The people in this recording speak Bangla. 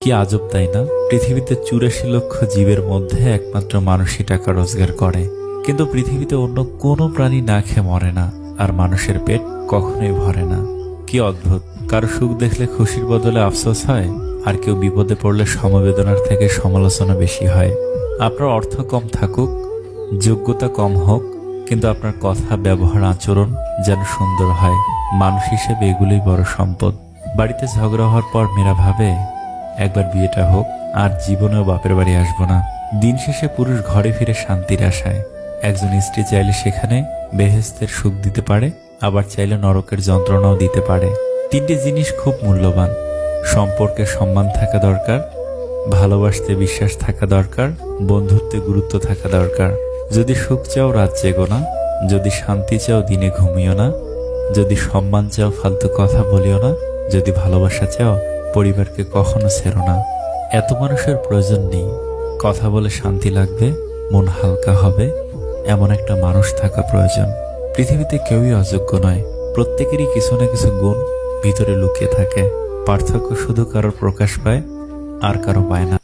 কি আজব তাই না? পৃথিবীতে ৮৪ লক্ষ জীবের মধ্যে একমাত্র মানুষই টাকা রোজগার করে, কিন্তু পৃথিবীতে অন্য কোনো প্রাণী না খেয়ে মরে না, আর মানুষের পেট কখনোই ভরে না। কি অদ্ভুত! কারো সুখ দেখলে খুশির বদলে আফসোস হয়, আর কেউ বিপদে পড়লে সমবেদনার থেকে সমালোচনা বেশি হয়। আপনার অর্থ কম থাকুক, যোগ্যতা কম হোক, কিন্তু আপনার কথা, ব্যবহার, আচরণ যেন সুন্দর হয়। মানুষ হিসেবে এগুলোই বড় সম্পদ। বাড়িতে ঝগড়া হওয়ার পর মেয়েরা ভাবে, একবার বিয়েটা হোক, আর জীবনেও বাপের বাড়ি আসবো না। দিন শেষে পুরুষ ঘরে ফিরে শান্তির আশায়। একজন স্ত্রী চাইলে সেখানে বেহেশতের সুখ দিতে পারে, আবার চাইলে নরকের যন্ত্রণাও দিতে পারে। তিনটি জিনিস খুব মূল্যবান: সম্পর্কে সম্মান থাকা দরকার, ভালোবাসতে বিশ্বাস থাকা দরকার, বন্ধুত্বে গুরুত্ব থাকা দরকার। যদি সুখ চাও রাত জেগো না, যদি শান্তি চাও দিনে ঘুমিও না, যদি সম্মান চাও ফালতু কথা বলিও না, যদি ভালোবাসা চাও পরিবারকে কখনো ছেড়ো না। এত মানুষের প্রয়োজন নেই, কথা বলে শান্তি লাগবে, মন হালকা হবে, এমন একটা মানুষ থাকা প্রয়োজন। পৃথিবীতে কেউই অযোগ্য নয়, প্রত্যেকেরই কিছু না কিছু গুণ ভিতরে লুকিয়ে থাকে। পার্থক্য শুধু কারোর প্রকাশ পায় আর কারো পায় না।